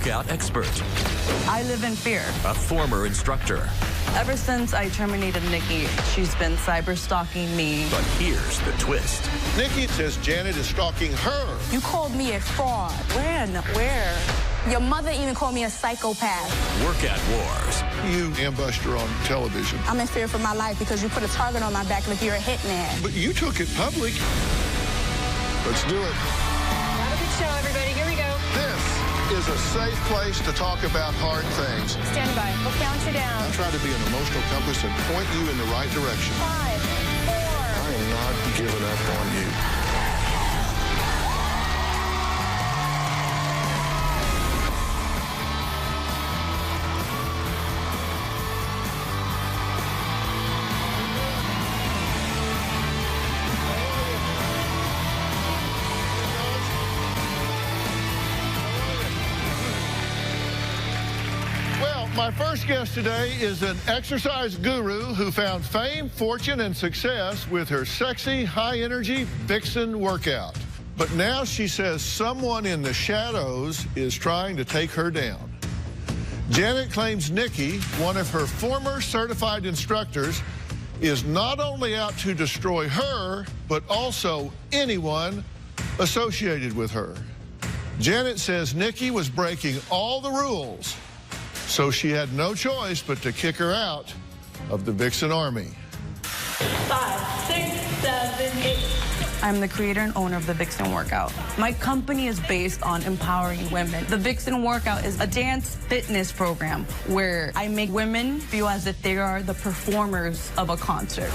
workout expert. I live in fear. A former instructor. Ever since I terminated Nikki, she's been cyber stalking me. But here's the twist. Nikki says Janet is stalking her. You called me a fraud. When? Where? Your mother even called me a psychopath. Workout wars. You ambushed her on television. I'm in fear for my life because you put a target on my back like you're a hitman. But you took it public. Let's do it. Another big show, everybody. Here we go. This is a safe place to talk about hard things. Stand by. We'll count you down. I try to be an emotional compass and point you in the right direction. 5, 4. I am not giving up on you. My first guest today is an exercise guru who found fame, fortune, and success with her sexy, high-energy Vixen workout. But now she says someone in the shadows is trying to take her down. Janet claims Nikki, one of her former certified instructors, is not only out to destroy her, but also anyone associated with her. Janet says Nikki was breaking all the rules, so she had no choice but to kick her out of the Vixen Army. 5, 6, 7, 8. I'm the creator and owner of the Vixen Workout. My company is based on empowering women. The Vixen Workout is a dance fitness program where I make women feel as if they are the performers of a concert.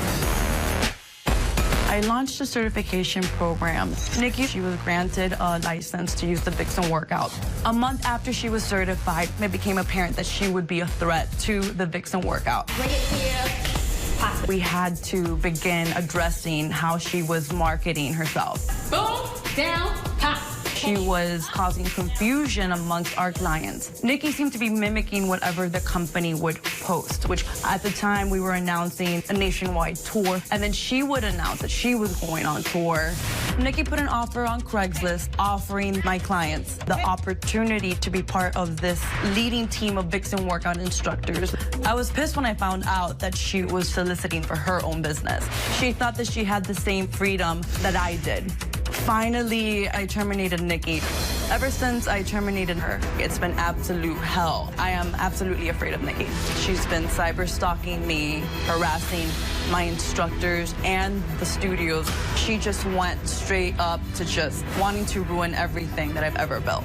I launched a certification program. Nikki, she was granted a license to use the Vixen Workout. A month after she was certified, it became apparent that she would be a threat to the Vixen Workout. Bring it here. We had to begin addressing how she was marketing herself. Boom, down, pop. She was causing confusion amongst our clients. Nikki seemed to be mimicking whatever the company would post, which at the time we were announcing a nationwide tour, and then she would announce that she was going on tour. Nikki put an offer on Craigslist offering my clients the opportunity to be part of this leading team of Vixen workout instructors. I was pissed when I found out that she was soliciting for her own business. She thought that she had the same freedom that I did. Finally, I terminated Nikki. Ever since I terminated her, it's been absolute hell. I am absolutely afraid of Nikki. She's been cyber stalking me, harassing my instructors and the studios. She just went straight up to just wanting to ruin everything that I've ever built.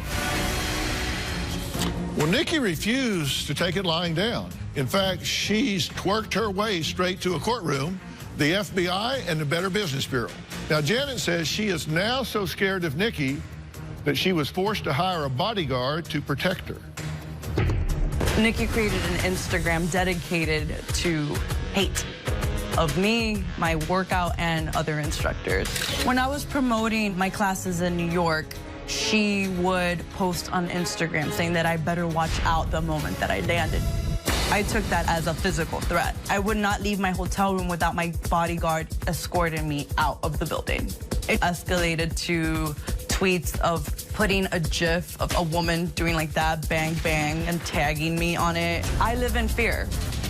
Well, Nikki refused to take it lying down. In fact, she's twerked her way straight to a courtroom, the FBI, and the Better Business Bureau. Now, Janet says she is now so scared of Nikki that she was forced to hire a bodyguard to protect her. Nikki created an Instagram dedicated to hate of me, my workout, and other instructors. When I was promoting my classes in New York, she would post on Instagram saying that I better watch out the moment that I landed. I took that as a physical threat. I would not leave my hotel room without my bodyguard escorting me out of the building. It escalated to tweets of putting a GIF of a woman doing like that, bang, bang, and tagging me on it. I live in fear.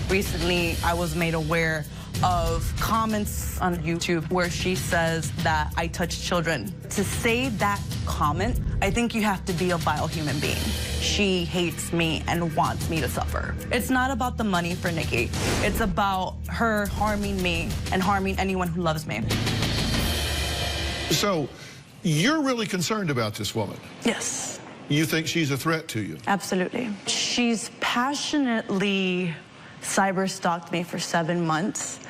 Recently, I was made aware of comments on YouTube where she says that I touch children. To say that comment, I think you have to be a vile human being. She hates me and wants me to suffer. It's not about the money for Nikki. It's about her harming me and harming anyone who loves me. So, you're really concerned about this woman? Yes. You think she's a threat to you? Absolutely. She's passionately cyber-stalked me for 7 months.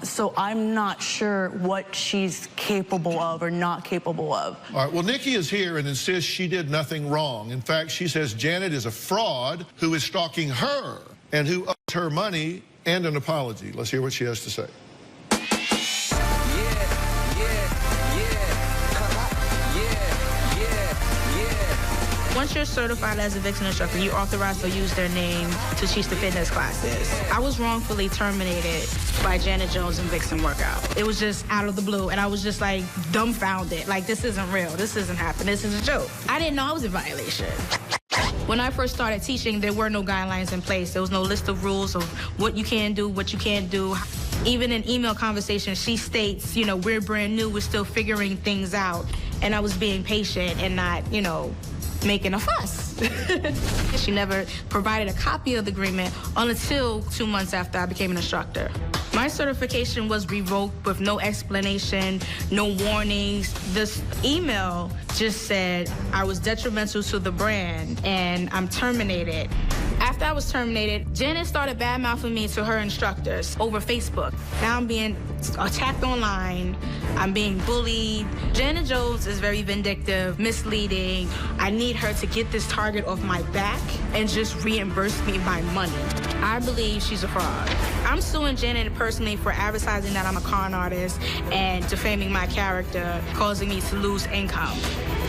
So I'm not sure what she's capable of or not capable of. All right, well, Nikki is here and insists she did nothing wrong. In fact, she says Janet is a fraud who is stalking her and who owes her money and an apology. Let's hear what she has to say. Once you're certified as a Vixen instructor, you're authorized to use their name to teach the fitness classes. I was wrongfully terminated by Janet Jones and Vixen Workout. It was just out of the blue, and I was just like dumbfounded. Like, this isn't real. This isn't happening. This is a joke. I didn't know I was in violation. When I first started teaching, there were no guidelines in place. There was no list of rules of what you can do, what you can't do. Even in email conversations, she states, you know, we're brand new, we're still figuring things out. And I was being patient and not, you know, making a fuss. She never provided a copy of the agreement until 2 months after I became an instructor. My certification was revoked with no explanation, no warnings. This email just said I was detrimental to the brand and I'm terminated. After I was terminated, Janet started bad-mouthing me to her instructors over Facebook. Now I'm being attacked online. I'm being bullied. Janet Jones is very vindictive, misleading. I need her to get this target off my back and just reimburse me my money. I believe she's a fraud. I'm suing Janet personally for advertising that I'm a con artist and defaming my character, causing me to lose income.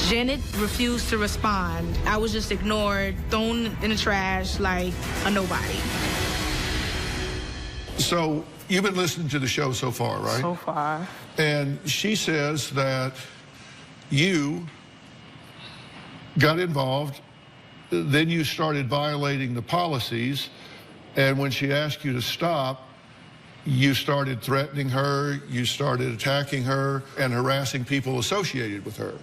Janet refused to respond. I was just ignored, thrown in the trash like a nobody. So you've been listening to the show so far, right? So far. And she says that you got involved, then you started violating the policies, and when she asked you to stop, you started threatening her, you started attacking her, and harassing people associated with her.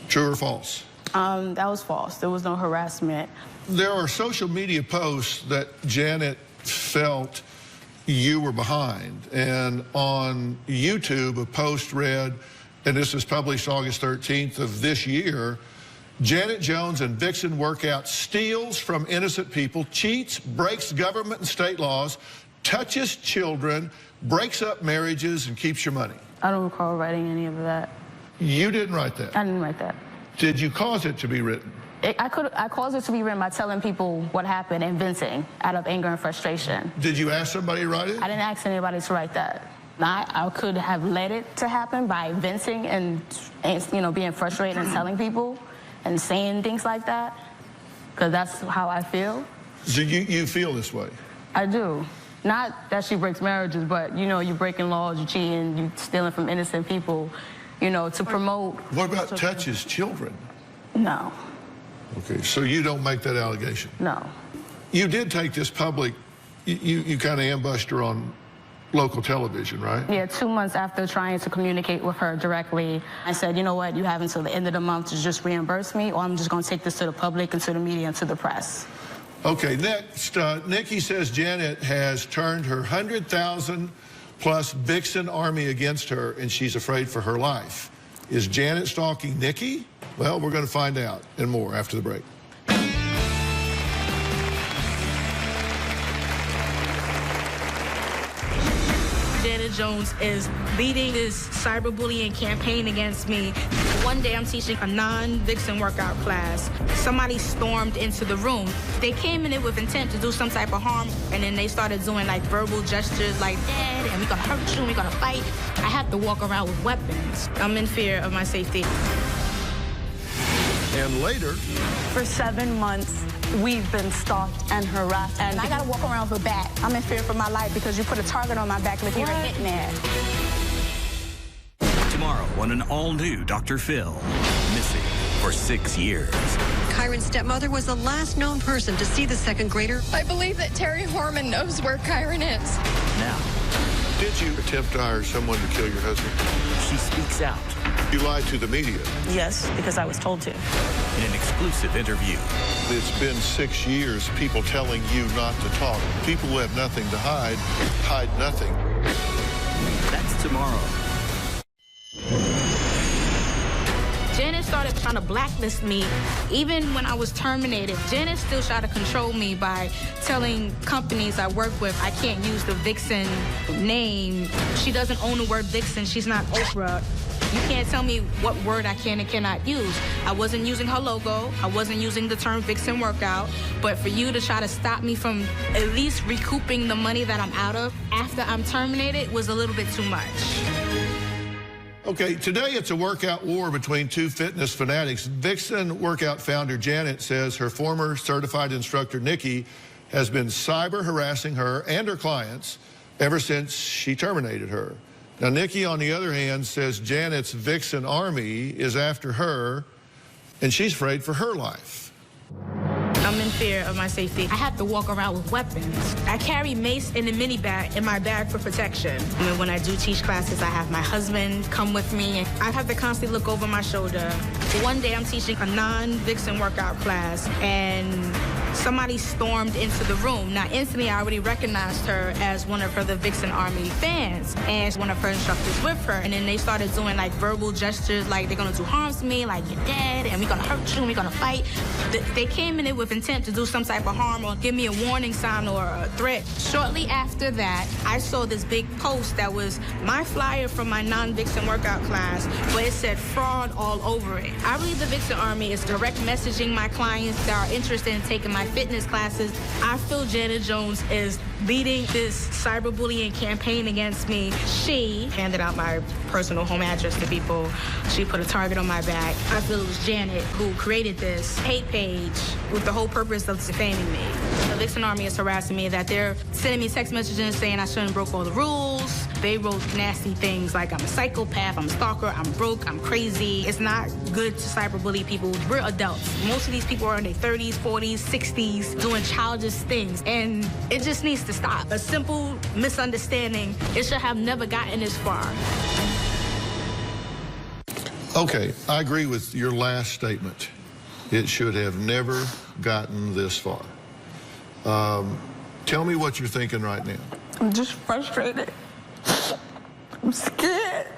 True or false? That was false. There was no harassment. There are social media posts that Janet felt you were behind. And on YouTube, a post read, and this is published August 13th of this year, Janet Jones and Vixen Workout steals from innocent people, cheats, breaks government and state laws, touches children, breaks up marriages, and keeps your money. I don't recall writing any of that. You didn't write that? I didn't write that. Did you cause it to be written? I caused it to be written by telling people what happened and venting out of anger and frustration. Did you ask somebody to write it? I didn't ask anybody to write that. I could have let it to happen by venting and you know, being frustrated and telling people and saying things like that, because that's how I feel. So you feel this way? I do. Not that she breaks marriages, but, you know, you're breaking laws, you're cheating, you're stealing from innocent people, you know, to promote. What about touches children? No. Okay, so you don't make that allegation? No. You did take this public, you kind of ambushed her on local television, right? Yeah, 2 months after trying to communicate with her directly, I said, you know what, you have until the end of the month to just reimburse me, or I'm just going to take this to the public and to the media and to the press. Okay, next, Nikki says Janet has turned her 100,000 plus Vixen army against her, and she's afraid for her life. Is Janet stalking Nikki? Well, we're going to find out and more after the break. Janet Jones is leading this cyberbullying campaign against me. One day I'm teaching a non-Vixen workout class. Somebody stormed into the room. They came in it with intent to do some type of harm, and then they started doing like verbal gestures like, Dad, and we're gonna hurt you, and we're gonna fight. I have to walk around with weapons. I'm in fear of my safety. And later, For 7 months, we've been stalked and harassed. And I gotta walk around with a bat. I'm in fear for my life because you put a target on my back like you're a hitman. Tomorrow on an all-new Dr. Phil. Missing for 6 years. Kyron's stepmother was the last known person to see the second grader. I believe that Terry Horman knows where Kyron is. Now, did you attempt to hire someone to kill your husband? she speaks out You lied to the media. Yes, because I was told to. in an exclusive interview. It's been 6 years, people telling you not to talk. People who have nothing to hide nothing. That's tomorrow. Janet started trying to blacklist me. Even when I was terminated, Janet still tried to control me by telling companies I work with I can't use the Vixen name. She doesn't own the word Vixen. She's not Oprah. You can't tell me what word I can and cannot use. I wasn't using her logo. I wasn't using the term Vixen Workout. But for you to try to stop me from at least recouping the money that I'm out of after I'm terminated was a little bit too much. Okay, today it's a workout war between two fitness fanatics. Vixen Workout founder Janet says her former certified instructor Nikki has been cyber harassing her and her clients ever since she terminated her. Now, Nikki, on the other hand, says Janet's Vixen army is after her, and she's afraid for her life. I'm in fear of my safety. I have to walk around with weapons. I carry mace in a mini bag in my bag for protection. I mean, when I do teach classes, I have my husband come with me. I have to constantly look over my shoulder. One day I'm teaching a non-Vixen workout class, and somebody stormed into the room. Now, instantly, I already recognized her as one of the Vixen Army fans, and one of her instructors with her. And then they started doing, like, verbal gestures, like, they're gonna do harm to me, like, you're dead, and we're gonna hurt you, and we're gonna fight. They came in it with intent to do some type of harm or give me a warning sign or a threat. Shortly after that, I saw this big post that was my flyer from my non-Vixen workout class, but it said fraud all over it. I believe the Vixen Army is direct messaging my clients that are interested in taking my fitness classes. I feel Janet Jones is leading this cyberbullying campaign against me. She handed out my personal home address to people. She put a target on my back. I feel it was Janet who created this hate page with the whole purpose of defaming me. The Vixen Army is harassing me, that they're sending me text messages saying I shouldn't have broke all the rules. They wrote nasty things like I'm a psychopath, I'm a stalker, I'm broke, I'm crazy. It's not good to cyberbully people. We're adults. Most of these people are in their 30s, 40s, 60s doing childish things, and it just needs to stop. A simple misunderstanding, it should have never gotten this far. Okay, I agree with your last statement. It should have never gotten this far. Tell me what you're thinking right now. I'm just frustrated. I'm scared.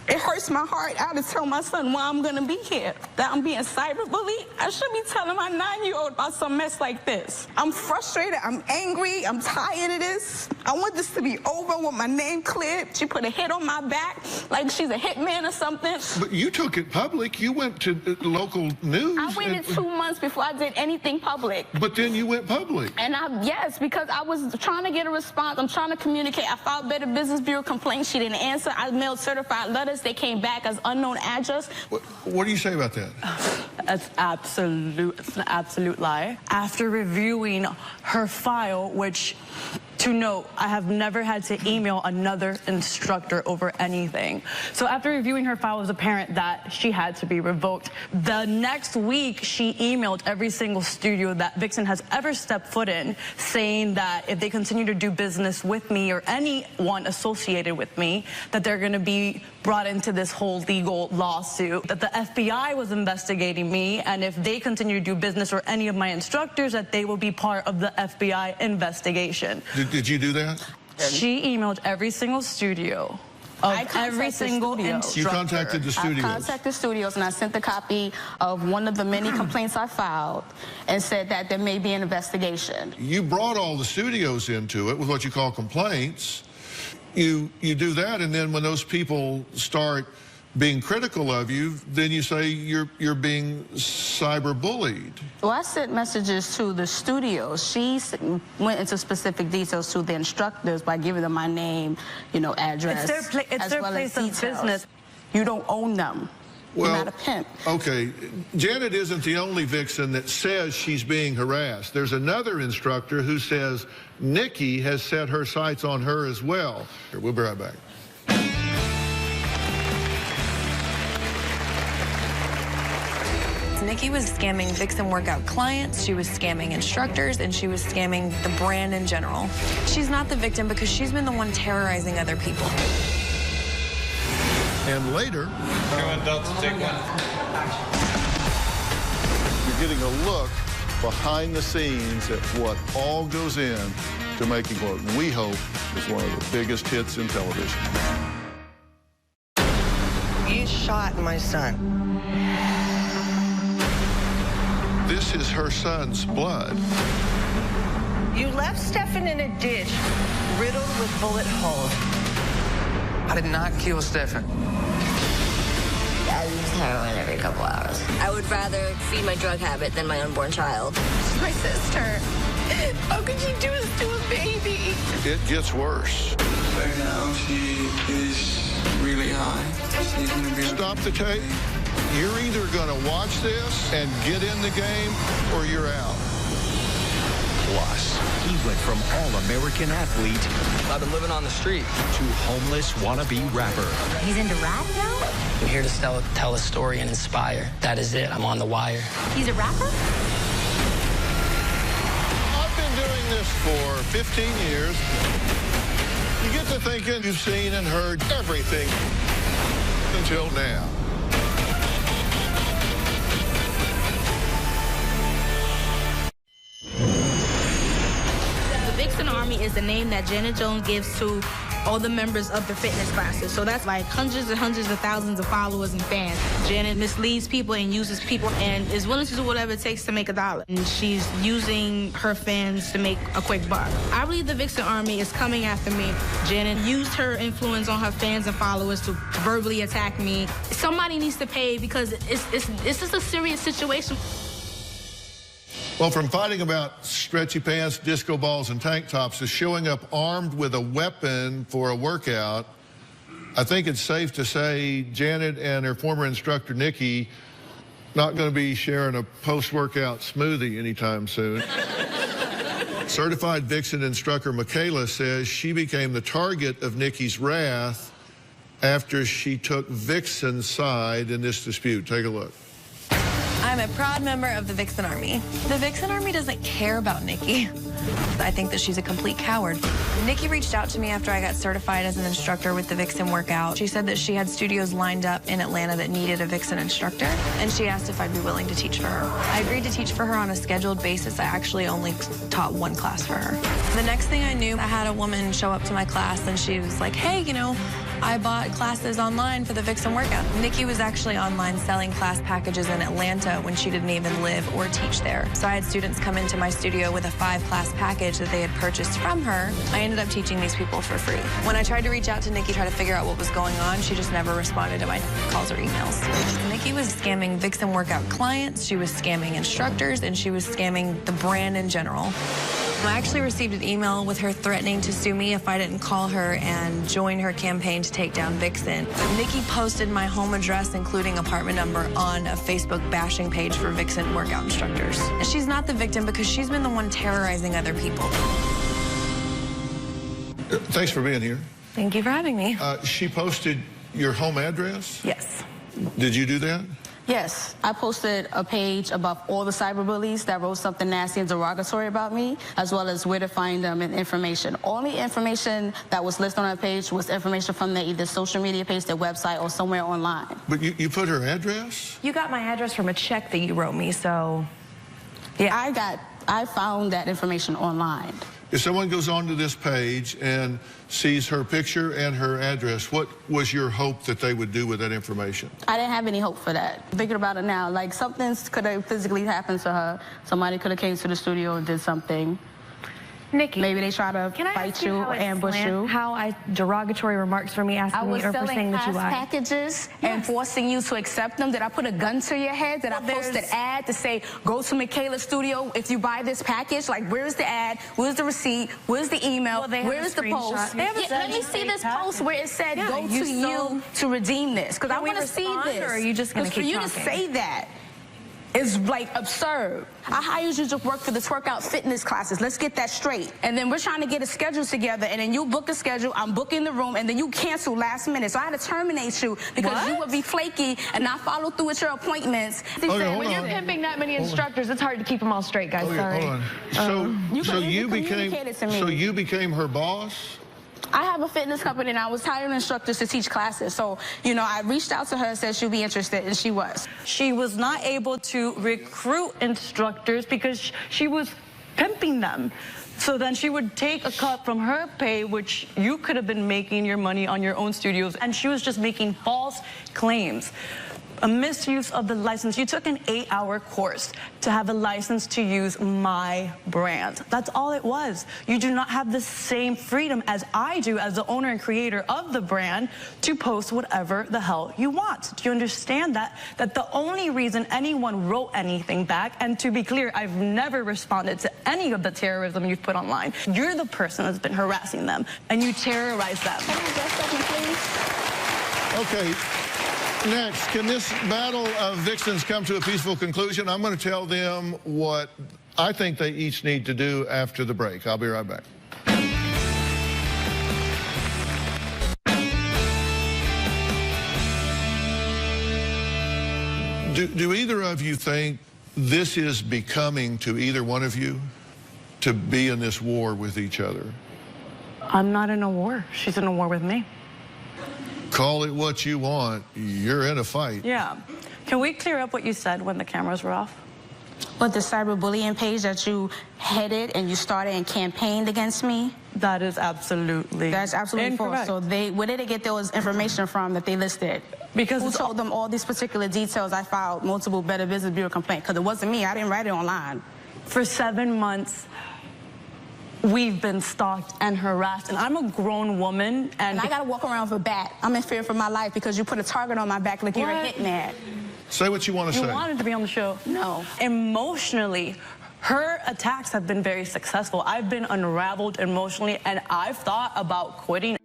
It hurts my heart out to tell my son why I'm gonna be here, that I'm being cyberbullied. I should be telling my 9-year-old about some mess like this. I'm frustrated, I'm angry, I'm tired of this. I want this to be over with my name cleared. She put a hit on my back like she's a hitman or something. But you took it public. You went to local news. I waited 2 months before I did anything public. But then you went public. And yes, because I was trying to get a response. I'm trying to communicate. I filed Better Business Bureau complaints. She didn't answer. I mailed certified letters. They came back as unknown address. What do you say about that? It's an absolute lie. After reviewing her file, which, to note, I have never had to email another instructor over anything. So after reviewing her file, it was apparent that she had to be revoked. The next week, she emailed every single studio that Vixen has ever stepped foot in, saying that if they continue to do business with me or anyone associated with me, that they're going to be brought into this whole legal lawsuit, that the FBI was investigating me, and if they continue to do business or any of my instructors, that they will be part of the FBI investigation. Did you do that? She emailed every single studio of every single instructor. You contacted the studios? I contacted studios, and I sent a copy of one of the many complaints I filed and said that there may be an investigation. You brought all the studios into it with what you call complaints. You do that, and then when those people start being critical of you, then you say you're being cyberbullied. Well, I sent messages to the studios. She went into specific details to the instructors by giving them my name, address, it's their place of business. You don't own them. Well, you're not a pimp. Okay, Janet isn't the only Vixen that says she's being harassed. There's another instructor who says Nikki has set her sights on her as well. We'll be right back. Nikki was scamming Vixen workout clients, she was scamming instructors, and she was scamming the brand in general. She's not the victim because she's been the one terrorizing other people. And later, you're getting a look behind the scenes at what all goes in to making what we hope is one of the biggest hits in television. You shot my son. This is her son's blood. You left Stefan in a ditch riddled with bullet holes. I did not kill Stefan. I use heroin every couple hours. I would rather feed my drug habit than my unborn child. She's my sister. How could you do this to a baby? It gets worse. Right now, she is really high. She's gonna be... Stop the tape. You're either going to watch this and get in the game, or you're out. Plus, he went from all-American athlete I've been living on the street to homeless wannabe rapper. He's into rap now? I'm here to tell a story and inspire. That is it. I'm on the wire. He's a rapper? for 15 years. You get to thinking you've seen and heard everything until now. The Vixen Army is the name that Janet Jones gives to all the members of the fitness classes. So that's like hundreds and hundreds of thousands of followers and fans. Janet misleads people and uses people and is willing to do whatever it takes to make $1. And she's using her fans to make a quick buck. I believe the Vixen Army is coming after me. Janet used her influence on her fans and followers to verbally attack me. Somebody needs to pay because it's just a serious situation. Well, from fighting about stretchy pants, disco balls, and tank tops to showing up armed with a weapon for a workout, I think it's safe to say Janet and her former instructor, Nikki, not going to be sharing a post-workout smoothie anytime soon. Certified Vixen instructor Michaela says she became the target of Nikki's wrath after she took Vixen's side in this dispute. Take a look. I'm a proud member of the Vixen Army. The Vixen Army doesn't care about Nikki. I think that she's a complete coward. Nikki reached out to me after I got certified as an instructor with the Vixen workout. She said that she had studios lined up in Atlanta that needed a Vixen instructor, and she asked if I'd be willing to teach for her. I agreed to teach for her on a scheduled basis. I actually only taught one class for her. The next thing I knew, I had a woman show up to my class, and she was like, hey, you know, I bought classes online for the Vixen workout. Nikki was actually online selling class packages in Atlanta when she didn't even live or teach there. So I had students come into my studio with a 5-class package that they had purchased from her. I ended up teaching these people for free. When I tried to reach out to Nikki, try to figure out what was going on, she just never responded to my calls or emails. Nikki was scamming Vixen workout clients, she was scamming instructors, and she was scamming the brand in general. I actually received an email with her threatening to sue me if I didn't call her and join her campaign to take down Vixen. Nikki posted my home address, including apartment number, on a Facebook bashing page for Vixen workout instructors. And she's not the victim because she's been the one terrorizing other people. Thanks for being here. Thank you for having me. She posted your home address? Yes. Did you do that? Yes, I posted a page about all the cyberbullies that wrote something nasty and derogatory about me, as well as where to find them and information. All the information that was listed on that page was information from their either social media page, their website, or somewhere online. But you put her address? You got my address from a check that you wrote me, so yeah. I found that information online. If someone goes onto this page and sees her picture and her address, what was your hope that they would do with that information? I didn't have any hope for that. Thinking about it now, like something could have physically happened to her. Somebody could have came to the studio and did something. Nikki, maybe they try to fight you or ambush you. How derogatory remarks for me asking me or for saying that you lied. I was selling packages and forcing you to accept them. Did I put a gun to your head? Did I post an ad to say, go to Michaela's studio if you buy this package? Like, where's the ad? Where's the receipt? Where's the email? Where's the post? Let me see this post where it said, go to you to redeem this. Because I want to see this. Or are you just going to keep talking? For you to say that is like absurd. I hired you to work for this workout fitness classes. Let's get that straight. And then we're trying to get a schedule together, and then you book a schedule, I'm booking the room, and then you cancel last minute. So I had to terminate you because you would be flaky and not follow through with your appointments. When you're pimping that many instructors, it's hard to keep them all straight, guys. Sorry. Hold on. So you became her boss? I have a fitness company, and I was hiring instructors to teach classes. So, you know, I reached out to her and said she'd be interested, and she was. She was not able to recruit instructors because she was pimping them. So then she would take a cut from her pay, which you could have been making your money on your own studios, and she was just making false claims. A misuse of the license. You took an 8-hour course to have a license to use my brand. That's all it was. You do not have the same freedom as I do as the owner and creator of the brand to post whatever the hell you want. Do you understand that? That the only reason anyone wrote anything back, and to be clear, I've never responded to any of the terrorism you've put online. You're the person that's been harassing them, and you terrorize them. Can I just second, please? Okay. Next, can this battle of vixens come to a peaceful conclusion? I'm going to tell them what I think they each need to do after the break. I'll be right back. Do either of you think this is becoming to either one of you? to be in this war with each other? I'm not in a war. She's in a war with me. Call it what you want. You're in a fight. Yeah. Can we clear up what you said when the cameras were off? But the cyberbullying page that you headed and you started and campaigned against me? That is absolutely That's absolutely incorrect. false. So where did they get those information from that they listed? Because who told them all these particular details? I filed multiple Better Business Bureau complaints because it wasn't me. I didn't write it online. For 7 months, we've been stalked and harassed, and I'm a grown woman, and I gotta walk around with a bat. I'm in fear for my life because you put a target on my back like you're a hitman. Say what you want to say. You wanted to be on the show? No. Emotionally, her attacks have been very successful. I've been unraveled emotionally, and I've thought about quitting.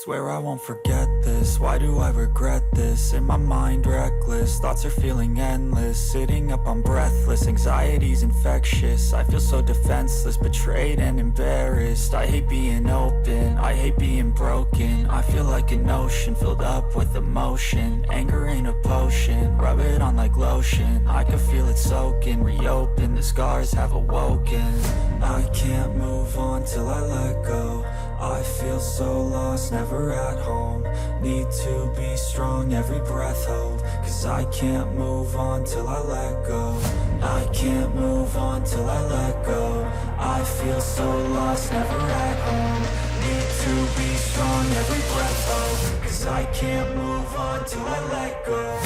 Swear I won't forget this, why do I regret this? In my mind reckless, thoughts are feeling endless. Sitting up I'm breathless, anxiety's infectious. I feel so defenseless, betrayed and embarrassed. I hate being open, I hate being broken. I feel like an ocean filled up with emotion. Anger ain't a potion, rub it on like lotion. I can feel it soaking, reopen, the scars have awoken. I can't move on till I let go. I feel so lost, never at home. Need to be strong, every breath hold. Cause I can't move on till I let go. I can't move on till I let go. I feel so lost, never at home. Need to be strong, every breath hold. Cause I can't move on till I let go.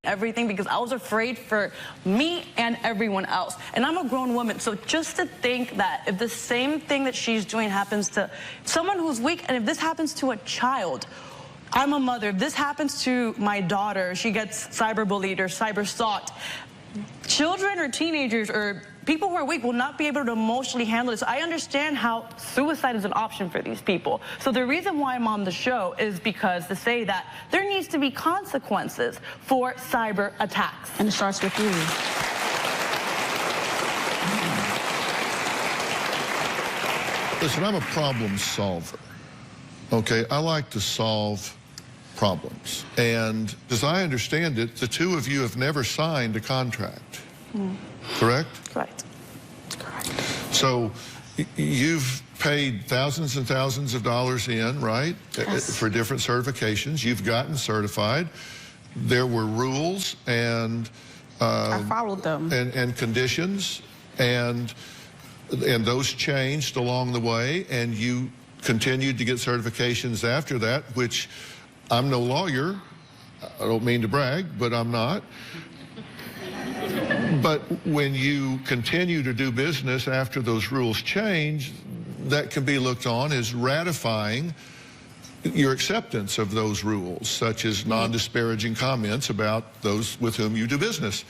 Everything because I was afraid for me and everyone else. And I'm a grown woman, so just to think that if the same thing that she's doing happens to someone who's weak, and if this happens to a child, I'm a mother, if this happens to my daughter, she gets cyberbullied or cyber stalked, children or teenagers or People who are weak will not be able to emotionally handle this. I understand how suicide is an option for these people. So the reason why I'm on the show is because to say that there needs to be consequences for cyber attacks. And it starts with you. Listen, I'm a problem solver. Okay, I like to solve problems. And as I understand it, the two of you have never signed a contract. Correct? Correct. So you've paid thousands and thousands of dollars in, right? Yes. For different certifications. You've gotten certified. There were rules and I followed them. And conditions, and those changed along the way, and you continued to get certifications after that, which I'm no lawyer. I don't mean to brag, but I'm not. But when you continue to do business after those rules change, that can be looked on as ratifying your acceptance of those rules, such as non-disparaging comments about those with whom you do business.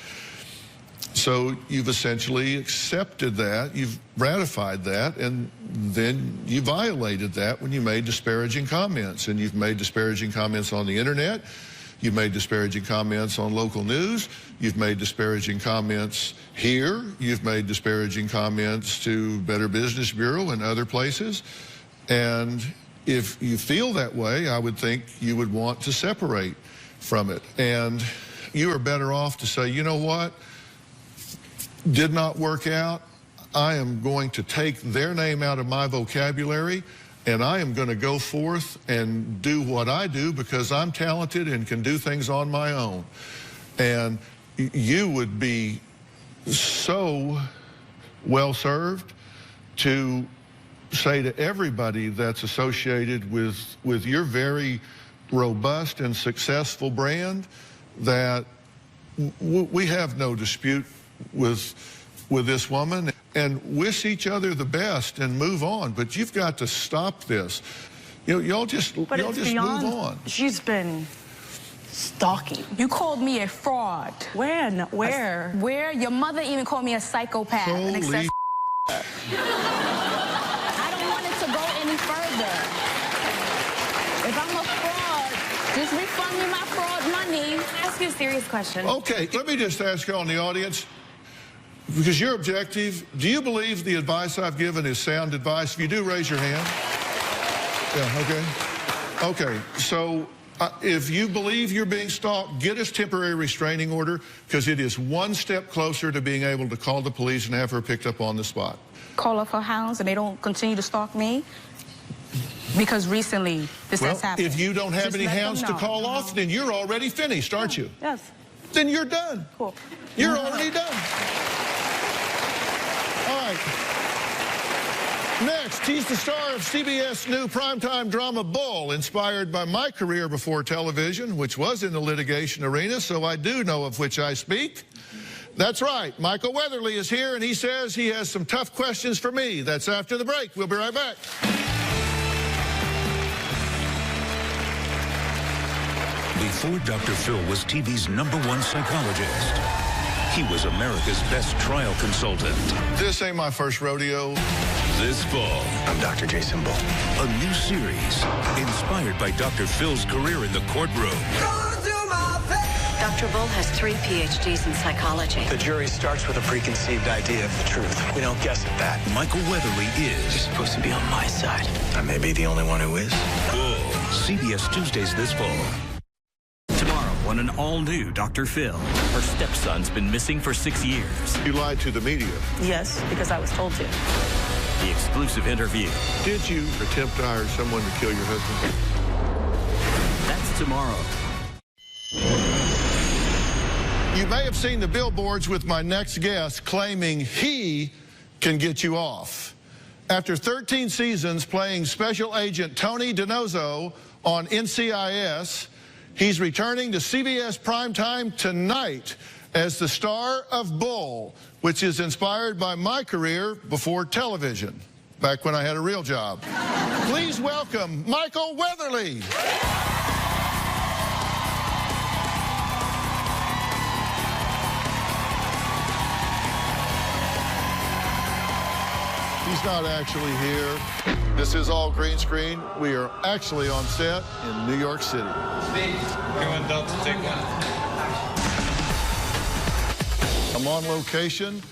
So you've essentially accepted that, you've ratified that, and then you violated that when you made disparaging comments. And you've made disparaging comments on the internet, you've made disparaging comments on local news, you've made disparaging comments here, you've made disparaging comments to Better Business Bureau and other places. And if you feel that way, I would think you would want to separate from it. And you are better off to say, you know what? Did not work out. I am going to take their name out of my vocabulary, and I am going to go forth and do what I do because I'm talented and can do things on my own. And you would be so well served to say to everybody that's associated with your very robust and successful brand that we have no dispute with this woman, and wish each other the best and move on. But you've got to stop this. You know, y'all just move on. She's been stalking. You called me a fraud. When? Where? Where? Your mother even called me a psychopath. Holy I don't want it to go any further. If I'm a fraud, just refund me my fraud money. Ask you a serious question. Okay, let me just ask you on the audience, because you're objective, do you believe the advice I've given is sound advice? If you do, raise your hand. Yeah, okay. Okay, so if you believe you're being stalked, get us temporary restraining order, because it is one step closer to being able to call the police and have her picked up on the spot. Call up her hounds and they don't continue to stalk me? Because recently this has happened. If you don't have Just any let them hounds to know. call off, then you're already finished, aren't you? Yes. Then you're done. Cool. You're already done. All right. Next, he's the star of CBS new primetime drama Bull, inspired by my career before television, which was in the litigation arena, so I do know of which I speak. That's right. Michael Weatherly is here, and he says he has some tough questions for me. That's after the break. We'll be right back. Before Dr. Phil was TV's #1 psychologist, he was America's best trial consultant. This ain't my first rodeo. This fall, I'm Dr. Jason Bull. a new series inspired by Dr. Phil's career in the courtroom. Dr. Bull has 3 PhDs in psychology. The jury starts with a preconceived idea of the truth. We don't guess at that. Michael Weatherly is You're supposed to be on my side. I may be the only one who is. Bull. CBS Tuesdays this fall. Tomorrow on an all-new Dr. Phil. Her stepson's been missing for 6 years. You lied to the media. Yes, because I was told to. The exclusive interview. Did you attempt to hire someone to kill your husband? That's tomorrow. You may have seen the billboards with my next guest claiming he can get you off. After 13 seasons playing Special Agent Tony DiNozzo on NCIS, he's returning to CBS Primetime tonight as the star of Bull, which is inspired by my career before television, back when I had a real job. Please welcome Michael Weatherly. She's not actually here. This is all green screen. We are actually on set in New York City. Steve, you want Delta to take one? I'm on location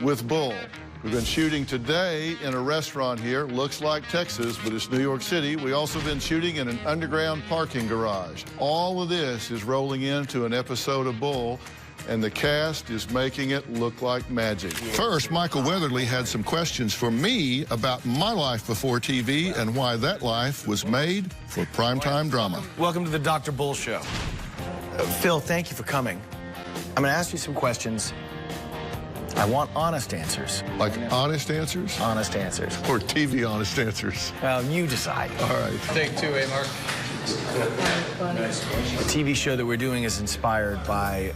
with Bull. We've been shooting today in a restaurant here. Looks like Texas, but it's New York City. We also been shooting in an underground parking garage. All of this is rolling into an episode of Bull, and the cast is making it look like magic. First, Michael Weatherly had some questions for me about my life before TV and why that life was made for primetime drama. Welcome to the Dr. Bull Show. Phil, thank you for coming. I'm going to ask you some questions. I want honest answers. Like honest answers? Honest answers. Or TV honest answers? Well, you decide. All right. Take two, Mark. The TV show that we're doing is inspired by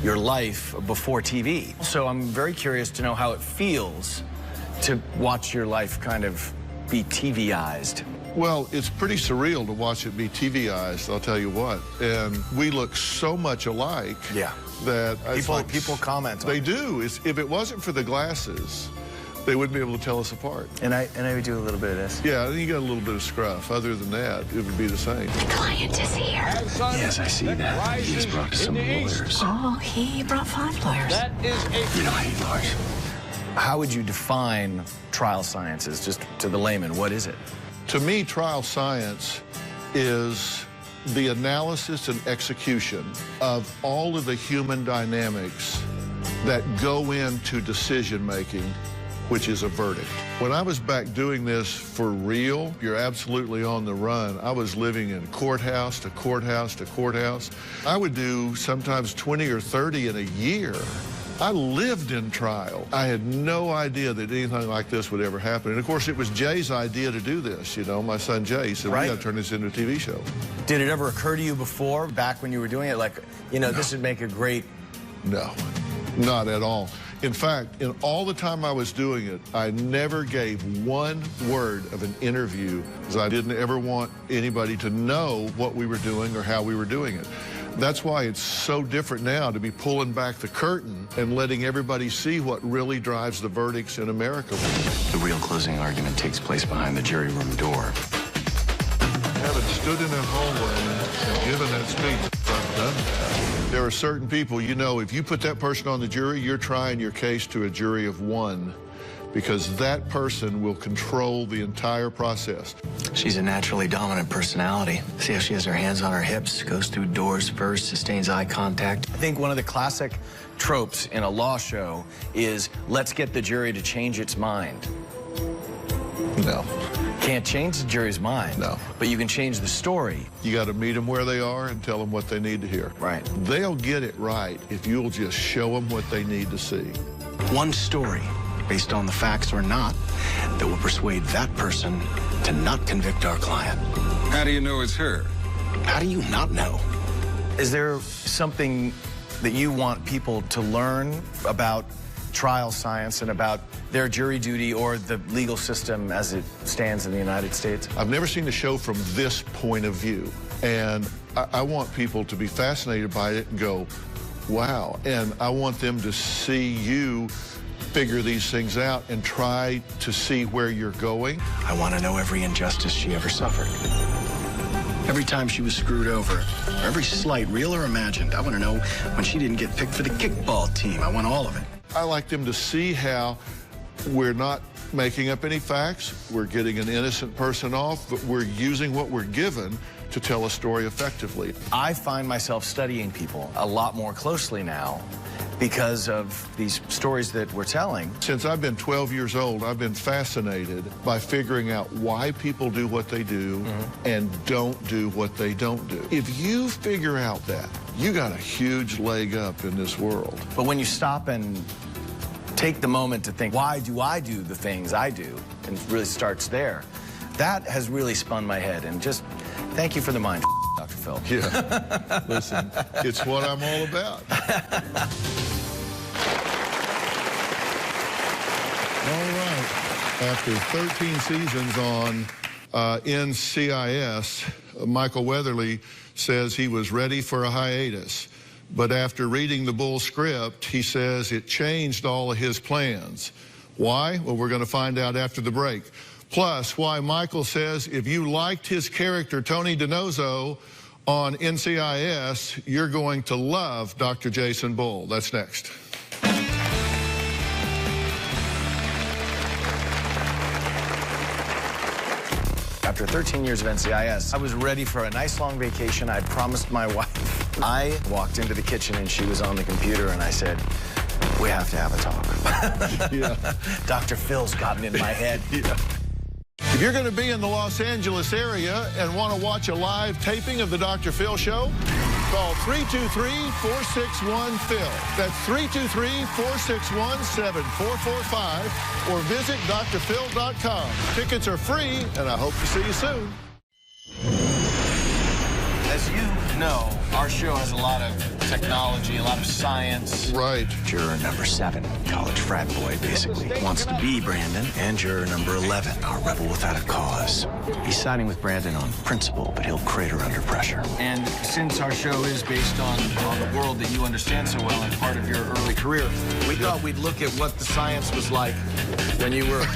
your life before TV. So I'm very curious to know how it feels to watch your life kind of be TVized. Well, it's pretty surreal to watch it be TVized, I'll tell you what. And we look so much alike. Yeah. That people comment on They it. do. If it wasn't for the glasses, they wouldn't be able to tell us apart. And I would do a little bit of this. Yeah, I think you got a little bit of scruff. Other than that, it would be the same. The client is here. Yes, I see that. He's brought some lawyers. Oh, he brought 5 lawyers. You know, I hate lawyers. How would you define trial sciences, just to the layman? What is it? To me, trial science is the analysis and execution of all of the human dynamics that go into decision-making, which is a verdict. When I was back doing this for real, you're absolutely on the run. I was living in courthouse to courthouse to courthouse. I would do sometimes 20 or 30 in a year. I lived in trial. I had no idea that anything like this would ever happen. And of course, it was Jay's idea to do this, you know, my son Jay said, we got to turn this into a TV show. Did it ever occur to you before, back when you were doing it, like, you know, this would make a great... No, not at all. In fact, in all the time I was doing it, I never gave one word of an interview because I didn't ever want anybody to know what we were doing or how we were doing it. That's why it's so different now to be pulling back the curtain and letting everybody see what really drives the verdicts in America. The real closing argument takes place behind the jury room door. Having stood in that hallway and given that speech, I've done that. There are certain people, you know, if you put that person on the jury, you're trying your case to a jury of 1 because that person will control the entire process. She's a naturally dominant personality. See how she has her hands on her hips, goes through doors first, sustains eye contact. I think one of the classic tropes in a law show is let's get the jury to change its mind. No. Can't change the jury's mind. No. But you can change the story. You got to meet them where they are and tell them what they need to hear. Right. They'll get it right if you'll just show them what they need to see. One story, based on the facts or not, that will persuade that person to not convict our client. How do you know it's her? How do you not know? Is there something that you want people to learn about trial science and about their jury duty or the legal system as it stands in the United States? I've never seen a show from this point of view, and I want people to be fascinated by it and go, wow, and I want them to see you figure these things out and try to see where you're going. I want to know every injustice she ever suffered. Every time she was screwed over, every slight, real or imagined. I want to know when she didn't get picked for the kickball team. I want all of it. I like them to see how we're not making up any facts, we're getting an innocent person off, but we're using what we're given to tell a story effectively. I find myself studying people a lot more closely now because of these stories that we're telling. Since I've been 12 years old, I've been fascinated by figuring out why people do what they do and don't do what they don't do. If you figure out that, you got a huge leg up in this world. But when you stop and take the moment to think, why do I do the things I do? And it really starts there. That has really spun my head. And just thank you for the mind, Dr. Phil. Yeah. Listen, it's what I'm all about. All right. After 13 seasons on NCIS, Michael Weatherly says he was ready for a hiatus. But after reading the Bull script, he says it changed all of his plans. Why? Well, we're going to find out after the break. Plus, why Michael says if you liked his character, Tony DiNozzo, on NCIS, you're going to love Dr. Jason Bull. That's next. After 13 years of NCIS, I was ready for a nice long vacation. I promised my wife. I walked into the kitchen and she was on the computer and I said, we have to have a talk. Yeah. Dr. Phil's gotten in my head. Yeah. If you're going to be in the Los Angeles area and want to watch a live taping of the Dr. Phil Show, call 323-461-PHIL. That's 323-461-7445 or visit drphil.com. Tickets are free, and I hope to see you soon. As you know, our show has a lot of technology, a lot of science. Right. Juror number 7, college frat boy, basically, wants to be Brandon. And juror number 11, our rebel without a cause. He's siding with Brandon on principle, but he'll crater under pressure. And since our show is based on the world that you understand so well and part of your early career, we thought we'd look at what the science was like when you were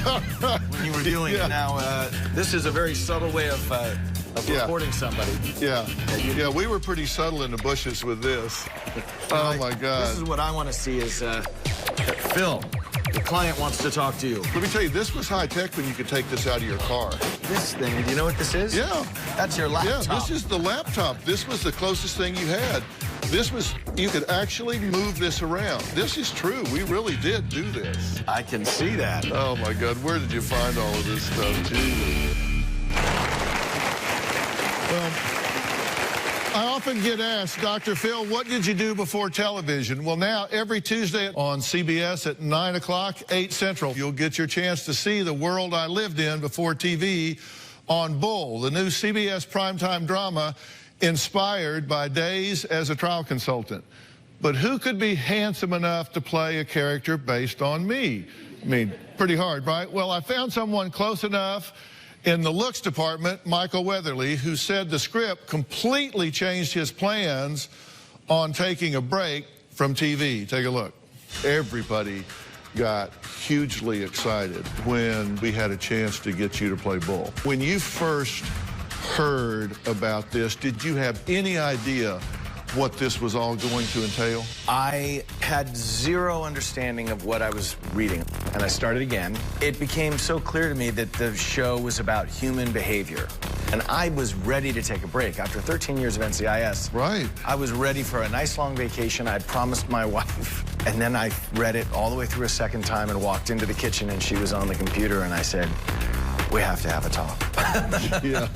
doing it. Now, this is a very subtle way of recording somebody. Yeah, we were pretty subtle in the bushes with this. Oh, my God. This is what I want to see is, Phil, the client wants to talk to you. Let me tell you, this was high-tech when you could take this out of your car. This thing, do you know what this is? Yeah. That's your laptop. Yeah, this is the laptop. This was the closest thing you had. This was, you could actually move this around. This is true. We really did do this. I can see that. Oh, my God. Where did you find all of this stuff? Jesus. Well, I often get asked, Dr. Phil, what did you do before television? Well, now, every Tuesday on CBS at 9 o'clock, 8 Central, you'll get your chance to see the world I lived in before TV on Bull, the new CBS primetime drama inspired by days as a trial consultant. But who could be handsome enough to play a character based on me? I mean, pretty hard, right? Well, I found someone close enough in the looks department, Michael Weatherly, who said the script completely changed his plans on taking a break from TV. Take a look. Everybody got hugely excited when we had a chance to get you to play Bull. When you first heard about this, did you have any idea what this was all going to entail? I had zero understanding of what I was reading, and I started again. It became so clear to me that the show was about human behavior, and I was ready to take a break. After 13 years of NCIS, right, I was ready for a nice long vacation. I'd promised my wife, and then I read it all the way through a second time and walked into the kitchen, and she was on the computer, and I said, we have to have a talk. Yeah.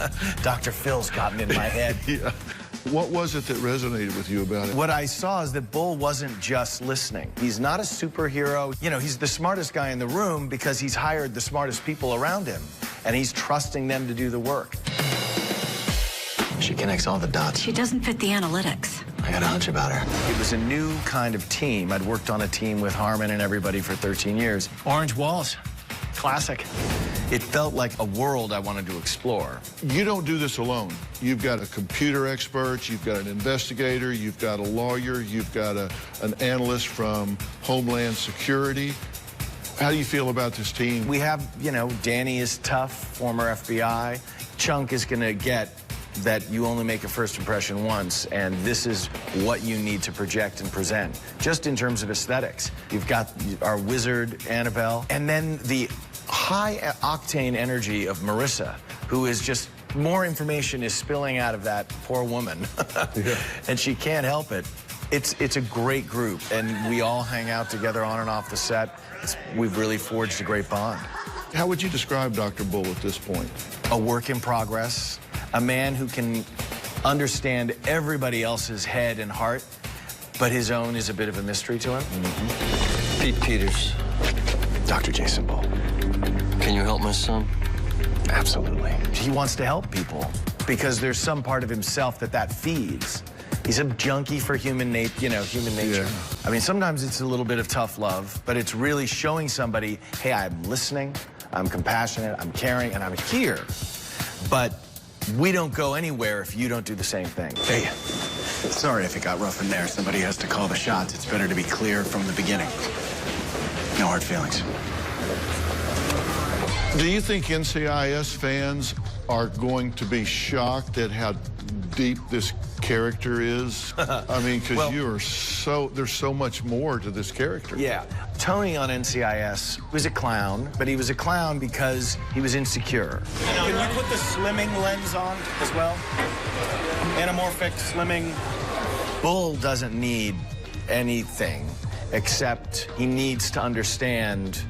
Dr. Phil's gotten in my head. Yeah. What was it that resonated with you about it? What I saw is that Bull wasn't just listening. He's not a superhero. You know, he's the smartest guy in the room because he's hired the smartest people around him, and he's trusting them to do the work. She connects all the dots. She doesn't fit the analytics. I got a hunch about her. It was a new kind of team. I'd worked on a team with Harmon and everybody for 13 years. Orange walls. Classic. It felt like a world I wanted to explore. You don't do this alone. You've got a computer expert, you've got an investigator, you've got a lawyer, you've got an analyst from Homeland Security. How do you feel about this team? We have, you know, Danny is tough, former FBI. Chunk is going to get that you only make a first impression once, and this is what you need to project and present, just in terms of aesthetics. You've got our wizard, Annabelle, and then the high-octane energy of Marissa, who is just, more information is spilling out of that poor woman, yeah. And she can't help it. It's a great group, and we all hang out together on and off the set. We've really forged a great bond. How would you describe Dr. Bull at this point? A work in progress, a man who can understand everybody else's head and heart, but his own is a bit of a mystery to him. Mm-hmm. Pete Peters. Dr. Jason Bull. Can you help my son? Absolutely. He wants to help people because there's some part of himself that feeds. He's a junkie for human nature. Yeah. I mean, sometimes it's a little bit of tough love, but it's really showing somebody, hey, I'm listening, I'm compassionate, I'm caring, and I'm here. But we don't go anywhere if you don't do the same thing. Hey, sorry if it got rough in there. Somebody has to call the shots. It's better to be clear from the beginning. No hard feelings. Do you think NCIS fans are going to be shocked at how deep this character is? I mean, because there's so much more to this character. Yeah. Tony on NCIS was a clown, but he was a clown because he was insecure. Can you put the slimming lens on as well? Anamorphic slimming. Bull doesn't need anything except he needs to understand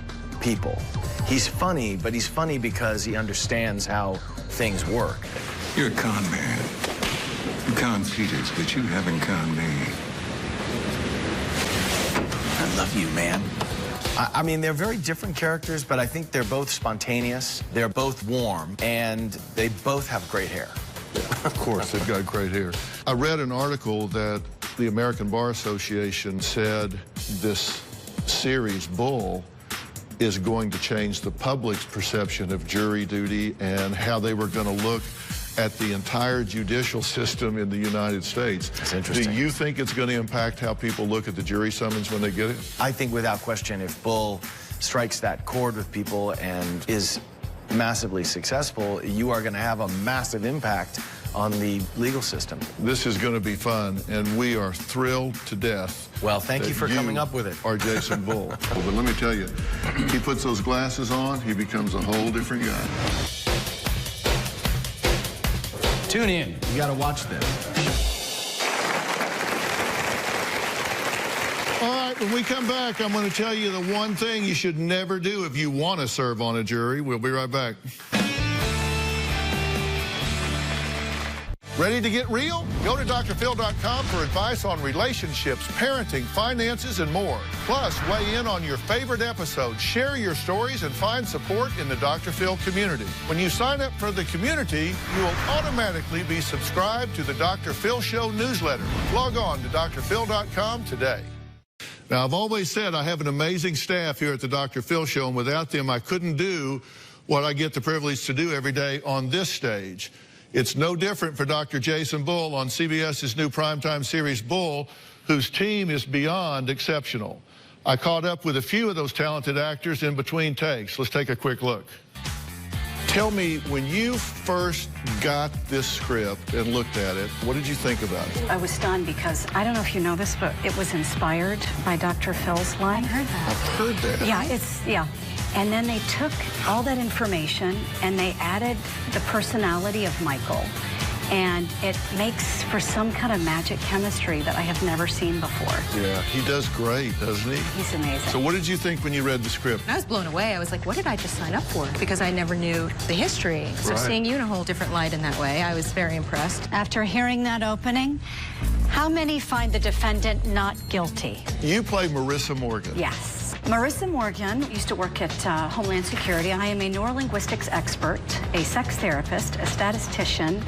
people. He's funny, but he's funny because he understands how things work. You're a con man. You con Peters, but you haven't con me. I love you, man. I mean, they're very different characters, but I think they're both spontaneous, they're both warm, and they both have great hair. Of course, they've got great hair. I read an article that the American Bar Association said this series, Bull, is going to change the public's perception of jury duty and how they were going to look at the entire judicial system in the United States. That's interesting. Do you think it's going to impact how people look at the jury summons when they get it? I think without question, if Bull strikes that chord with people and is massively successful, you are going to have a massive impact on the legal system. This is going to be fun, and we are thrilled to death. Well, thank you for coming up with it. Are Jason Bull. But let me tell you, he puts those glasses on, he becomes a whole different guy. Tune in. You got to watch this. All right, when we come back, I'm going to tell you the one thing you should never do if you want to serve on a jury. We'll be right back. Ready to get real? Go to drphil.com for advice on relationships, parenting, finances, and more. Plus, weigh in on your favorite episode, share your stories, and find support in the Dr. Phil community. When you sign up for the community, you will automatically be subscribed to the Dr. Phil Show newsletter. Log on to drphil.com today. Now, I've always said I have an amazing staff here at the Dr. Phil Show, and without them, I couldn't do what I get the privilege to do every day on this stage. It's no different for Dr. Jason Bull on CBS's new primetime series, Bull, whose team is beyond exceptional. I caught up with a few of those talented actors in between takes. Let's take a quick look. Tell me, when you first got this script and looked at it, what did you think about it? I was stunned because, I don't know if you know this, but it was inspired by Dr. Phil's line. I've heard that. Yeah, And then they took all that information and they added the personality of Michael. And it makes for some kind of magic chemistry that I have never seen before. Yeah, he does great, doesn't he? He's amazing. So what did you think when you read the script? I was blown away. I was like, what did I just sign up for? Because I never knew the history. So seeing you in a whole different light in that way, I was very impressed. After hearing that opening, how many find the defendant not guilty? You play Marissa Morgan. Yes. Marissa Morgan used to work at Homeland Security. I am a neurolinguistics expert, a sex therapist, a statistician,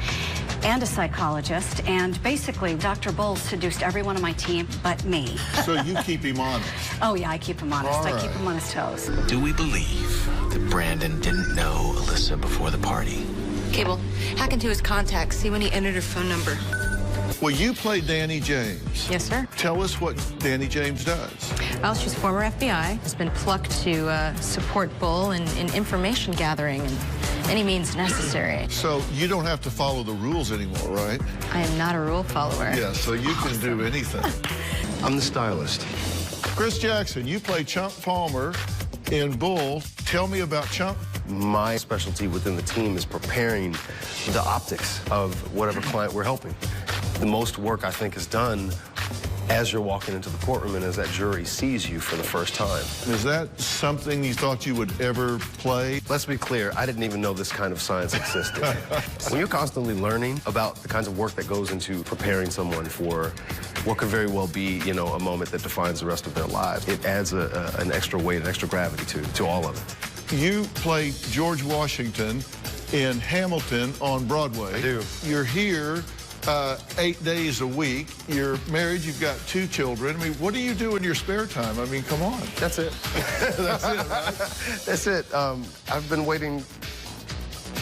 and a psychologist. And basically, Dr. Bull seduced every one of my team but me. So you keep him honest? Oh, yeah, I keep him honest. All right. I keep him on his toes. Do we believe that Brandon didn't know Alyssa before the party? Cable, hack into his contacts, see when he entered her phone number. Well, you play Danny James. Yes, sir. Tell us what Danny James does. Well, she's former FBI, has been plucked to support Bull in information gathering and any means necessary. So you don't have to follow the rules anymore, right? I am not a rule follower. Yeah, so you can do anything. I'm the stylist. Chris Jackson, you play Chunk Palmer in Bull. Tell me about Chunk. My specialty within the team is preparing the optics of whatever client we're helping. The most work, I think, is done as you're walking into the courtroom and as that jury sees you for the first time. Is that something you thought you would ever play? Let's be clear, I didn't even know this kind of science existed. When you're constantly learning about the kinds of work that goes into preparing someone for what could very well be, you know, a moment that defines the rest of their lives, it adds an extra weight, an extra gravity to all of it. You play George Washington in Hamilton on Broadway. I do. You're here 8 days a week. You're married, you've got 2 children. I mean, what do you do in your spare time? I mean, come on. That's it. That's it, right? That's it. I've been waiting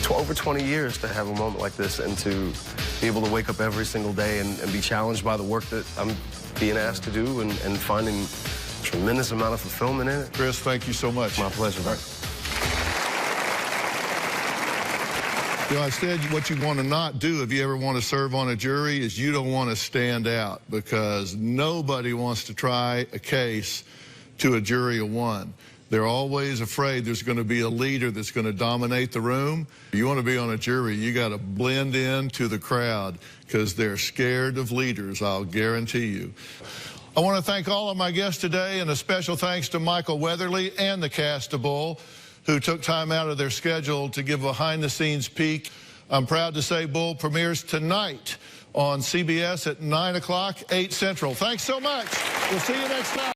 over 20 years to have a moment like this and to be able to wake up every single day and be challenged by the work that I'm being asked to do and finding a tremendous amount of fulfillment in it. Chris, thank you so much. My pleasure. You know, I said what you want to not do if you ever want to serve on a jury is you don't want to stand out, because nobody wants to try a case to a jury of one. They're always afraid there's going to be a leader that's going to dominate the room. If you want to be on a jury, you got to blend in to the crowd, because they're scared of leaders, I'll guarantee you. I want to thank all of my guests today, and a special thanks to Michael Weatherly and the cast of Bull, who took time out of their schedule to give a behind-the-scenes peek. I'm proud to say Bull premieres tonight on CBS at 9 o'clock, 8 Central. Thanks so much. We'll see you next time.